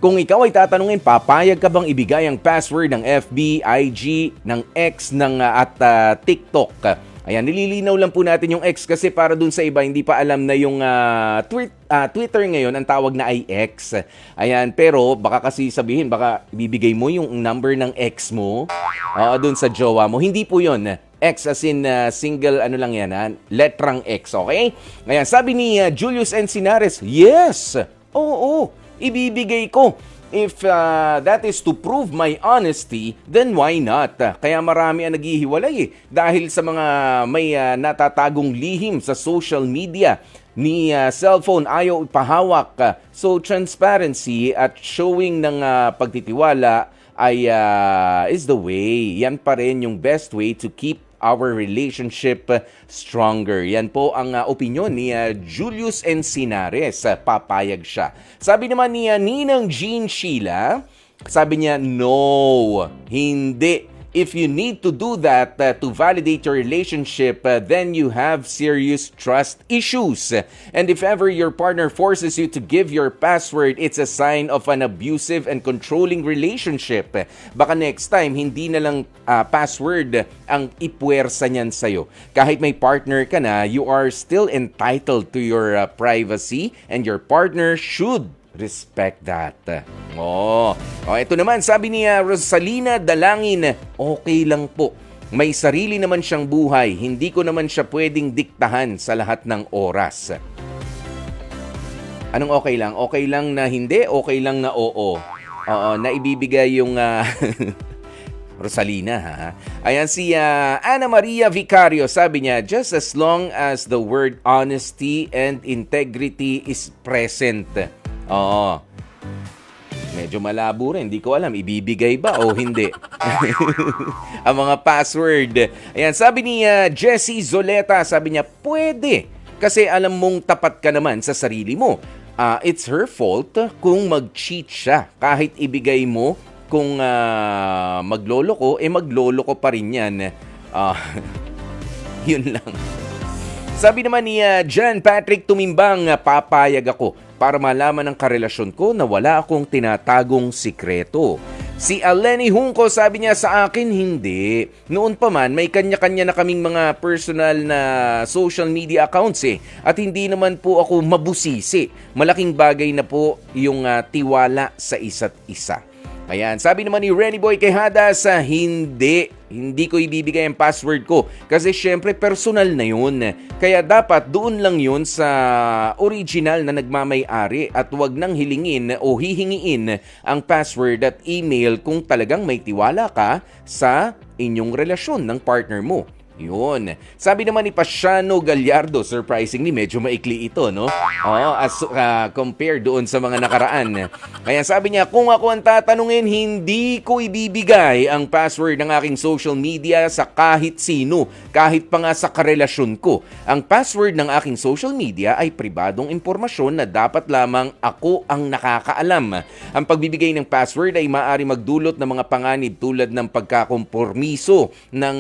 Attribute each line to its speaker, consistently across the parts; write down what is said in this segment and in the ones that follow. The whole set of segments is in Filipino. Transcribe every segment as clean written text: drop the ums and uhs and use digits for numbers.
Speaker 1: Kung ikaw ay tatanungin, papayag ka bang ibigay ang password ng FB, IG, ng X at TikTok? Ayan, nililinaw lang po natin yung X kasi para dun sa iba hindi pa alam na yung Twitter ngayon ang tawag na ay X. Ayan, pero baka kasi sabihin, baka ibibigay mo yung number ng X mo dun sa jowa mo. Hindi po yun. X as in single ano lang yan, letrang X, okay? Ayan, sabi ni Julius Encinares, yes! Oo, ibibigay ko. If that is to prove my honesty, then why not? Kaya marami ang naghihiwalay dahil sa mga may natatagong lihim sa social media ni cellphone ayaw ipahawak. So transparency at showing ng pagtitiwala ay is the way. Yan pa rin yung best way to keep our relationship stronger. Yan po ang opinion ni Julius Encinares. Papayag siya. Sabi naman ni Ninang Jean Sheila, sabi niya, no, hindi. If you need to do that to validate your relationship, then you have serious trust issues. And if ever your partner forces you to give your password, it's a sign of an abusive and controlling relationship. Baka next time, hindi na lang password ang ipuwersa niyan sa'yo. Kahit may partner ka na, you are still entitled to your privacy and your partner should respect that. Ito naman, sabi ni Rosalina Dalangin, okay lang po. May sarili naman siyang buhay. Hindi ko naman siya pwedeng diktahan sa lahat ng oras. Anong okay lang? Okay lang na hindi? Okay lang na oo? Oo, na ibibigay yung... Rosalina, ha? Ayan si Ana Maria Vicario, sabi niya, just as long as the word honesty and integrity is present. Oo. Medyo malabo rin. Hindi ko alam, ibibigay ba o hindi? Ang mga password. Ayan, sabi ni Jessie Zoleta, sabi niya, pwede. Kasi alam mong tapat ka naman sa sarili mo. It's her fault kung mag-cheat siya. Kahit ibigay mo, kung magloloko, magloloko pa rin yan. Yun lang. Sabi naman ni John Patrick Tumimbang, papayag ako para malaman ng karelasyon ko na wala akong tinatagong sikreto. Si Aleni Hunco, sabi niya sa akin, hindi. Noon pa man, may kanya-kanya na kaming mga personal na social media accounts At hindi naman po ako mabusisi. Malaking bagay na po yung tiwala sa isa't isa. Ayan, sabi naman ni Renny Boy Quejada sa hindi ko ibibigay ang password ko kasi syempre personal na yun. Kaya dapat doon lang yun sa original na nagmamay-ari at wag nang hilingin o hihingiin ang password at email kung talagang may tiwala ka sa inyong relasyon ng partner mo. Yun. Sabi naman ni Pasiano Gallardo, surprisingly, medyo maikli ito, no? As compared doon sa mga nakaraan. Kaya sabi niya, kung ako ang tatanungin, hindi ko ibibigay ang password ng aking social media sa kahit sino, kahit pa nga sa karelasyon ko. Ang password ng aking social media ay pribadong impormasyon na dapat lamang ako ang nakakaalam. Ang pagbibigay ng password ay maaari magdulot ng mga panganib tulad ng pagkakompormiso ng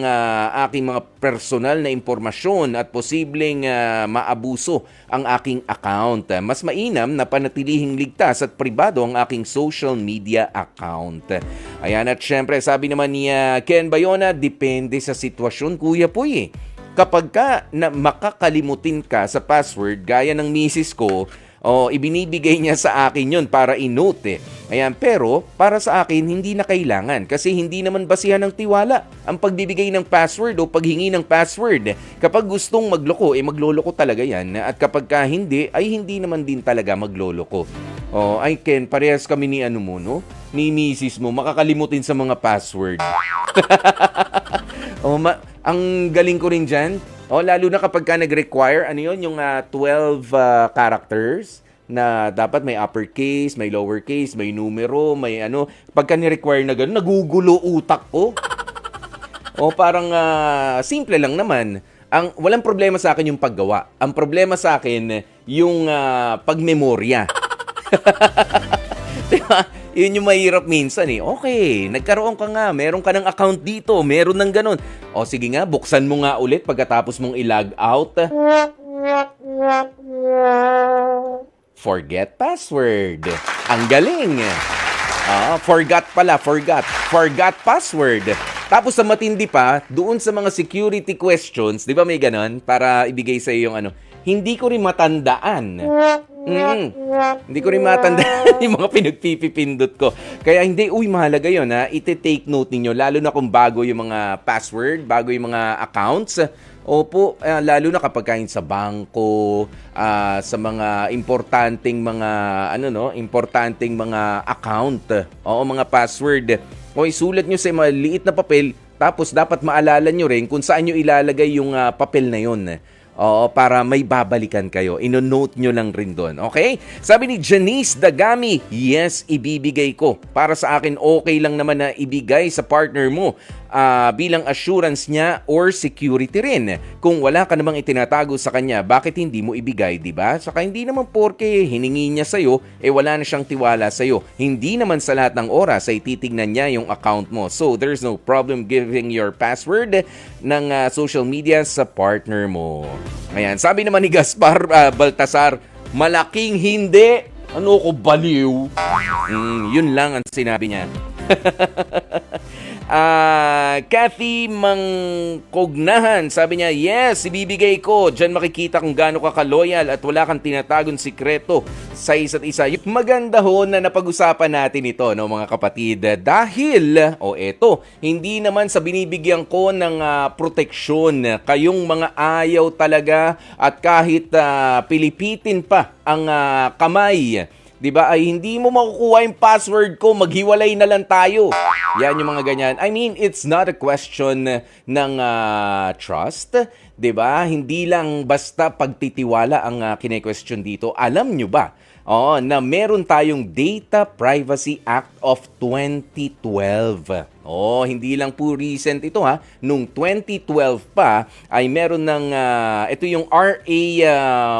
Speaker 1: aking mga personal na impormasyon at posibleng maabuso ang aking account. Mas mainam na panatilihing ligtas at pribado ang aking social media account. Ayan, at syempre sabi naman ni Ken Bayona, depende sa sitwasyon, Kuya Puy. Kapag ka na makakalimutin ka sa password gaya ng misis ko, ibinibigay niya sa akin yun para i-note Ayan, pero para sa akin hindi na kailangan kasi hindi naman basihan ng tiwala ang pagbibigay ng password o paghingi ng password. Kapag gustong magloko, magloloko talaga yan. At kapag hindi, ay hindi naman din talaga magloloko. Ay Ken, parehas kami ni ni misis mo, makakalimutin sa mga password. Ang galing ko rin dyan. Lalo na kapag ka nag-require, yung 12 characters na dapat may uppercase, may lowercase, may numero, may Pagka ni-require na gano'n, nagugulo utak ko. Parang simple lang naman. Walang problema sa akin yung paggawa. Ang problema sa akin, yung pagmemorya. Diba? Yun yung mahirap minsan Okay, nagkaroon ka nga, meron ka ng account dito, meron ng ganun. Sige nga, buksan mo nga ulit pagkatapos mong i-log out. forget password. Ang galing. Forgot password. Tapos sa matindi pa, doon sa mga security questions, di ba may ganon? Para ibigay sa iyo yung hindi ko rin matandaan. Hindi ko rin matandaan yung mga pinagpipipindot ko. Kaya mahalaga yun iti-take note ninyo, lalo na kung bago yung mga password, bago yung mga accounts. Opo, lalo na kapag kain sa bangko, sa mga importanteng mga account, mga password. O isulat nyo sa maliit na papel, tapos dapat maalala nyo rin kung saan nyo ilalagay yung papel na yun. Para may babalikan kayo. Ino-note nyo lang rin doon. Okay? Sabi ni Janice Dagami, yes, ibibigay ko. Para sa akin, okay lang naman na ibigay sa partner mo bilang assurance niya or security rin. Kung wala ka namang itinatago sa kanya, bakit hindi mo ibigay, di ba? Saka hindi naman porke hiningi niya sa'yo, wala na siyang tiwala sa'yo. Hindi naman sa lahat ng oras ay titignan niya yung account mo. So, there's no problem giving your password ng social media sa partner mo. Ayan, sabi naman ni Gaspar Baltasar, malaking hindi. Ano ko, baliw? Yun lang ang sinabi niya. Kathy Mangkognahan, sabi niya, yes, ibibigay ko. Diyan makikita kung gaano ka ka-loyal at wala kang tinatagong sikreto sa isa't isa. Maganda ho na napag-usapan natin ito, no, mga kapatid. Dahil, eto, hindi naman sa binibigyan ko ng proteksyon. Kayong mga ayaw talaga at kahit pilipitin pa ang kamay, diba, ay hindi mo makukuha yung password ko, maghiwalay na lang tayo. Yan yung mga ganyan. I mean, it's not a question ng trust, diba? Hindi lang basta pagtitiwala ang kine-question dito. Alam nyo ba na meron tayong Data Privacy Act of 2012. Hindi lang po recent ito Nung 2012 pa ay meron ng, ito yung RA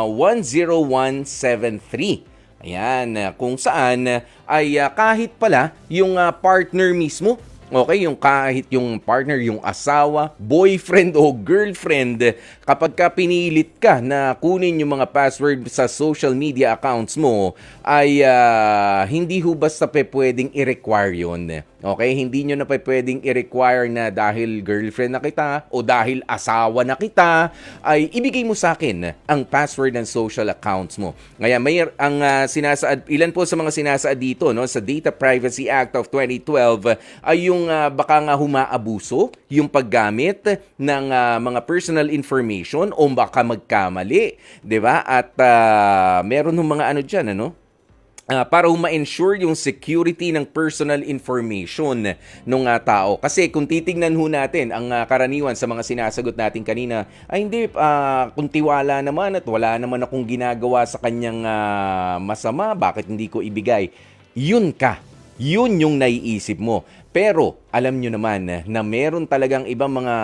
Speaker 1: 10173. Ayan, kung saan ay kahit pala yung partner mismo, kahit yung partner, yung asawa, boyfriend o girlfriend, kapag ka pinilit ka na kunin yung mga password sa social media accounts mo, ay hindi ho basta pwedeng i-require yun. Okay? Hindi nyo na pwedeng i-require na dahil girlfriend na kita o dahil asawa na kita, ay ibigay mo sa akin ang password ng social accounts mo. Ngayon, ilan po sa mga sinasaad dito, no, sa Data Privacy Act of 2012 ay yung baka nga humaabuso yung paggamit ng mga personal information o baka magkamali, 'di ba? At meron ng mga diyan, para ma-ensure yung security ng personal information ng tao. Kasi kung titingnan ho natin, ang karaniwan sa mga sinasagot natin kanina, ay hindi, kung tiwala naman at wala naman akong ginagawa sa kanyang masama, bakit hindi ko ibigay? Yun yung naiisip mo. Pero alam nyo naman na meron talagang ibang mga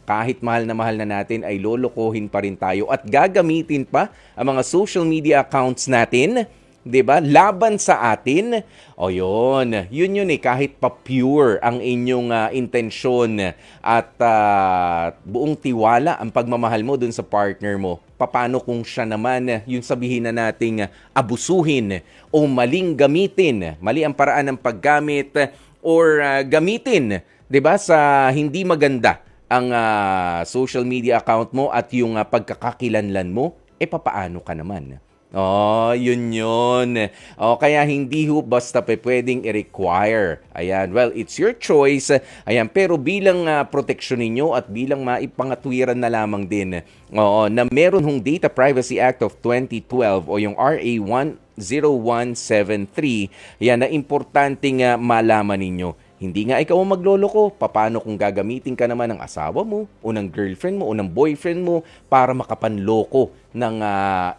Speaker 1: kahit mahal na natin ay lolokohin pa rin tayo at gagamitin pa ang mga social media accounts natin, 'di ba? Laban sa atin. Yun kahit pa pure ang inyong intensyon at buong tiwala ang pagmamahal mo dun sa partner mo. Paano kung siya naman yung sabihin na nating abusuhin o maling gamitin, mali ang paraan ng paggamit or gamitin, 'di ba, sa hindi maganda ang social media account mo at yung pagkakakilanlan mo, papaano ka naman? Yun. Kaya hindi ho basta pwedeng i-require. Ayan, well, it's your choice. Ayan, pero bilang proteksyon ninyo at bilang maipangatwiran na lamang din, na meron hong Data Privacy Act of 2012 o yung RA 10173, yan na importanteng malaman ninyo. Hindi nga ikaw ang magloloko. Paano kung gagamitin ka naman ng asawa mo o ng girlfriend mo o ng boyfriend mo para makapanloko ng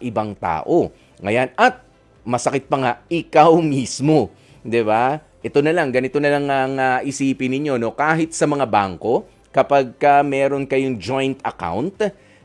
Speaker 1: ibang tao. Ngayon, at masakit pa nga, ikaw mismo. 'Di ba? Ganito na lang ang isipin ninyo, no? Kahit sa mga bangko, kapag meron kayong joint account,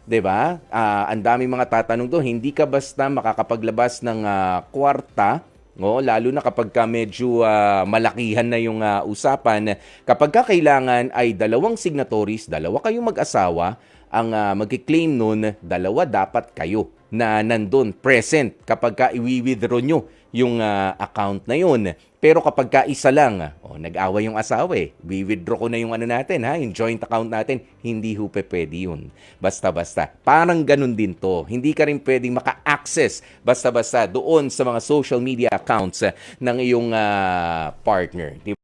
Speaker 1: 'di ba? Ang daming mga tatanong doon, hindi ka basta makakapaglabas ng kwarta Oo, lalo na kapag ka medyo malakihan na yung usapan, kapag ka kailangan ay dalawang signatories, dalawa kayong mag-asawa, ang magki-claim nun, dalawa dapat kayo na nandun, present, kapag ka i-withdraw nyo yung account na yun. Pero kapag ka isa lang, nag-away yung asawa withdraw ko na yung natin, yung joint account natin, hindi ho pwede yun. Basta-basta. Parang ganun din to. Hindi ka rin pwedeng maka-access basta-basta doon sa mga social media accounts ng iyong partner. Di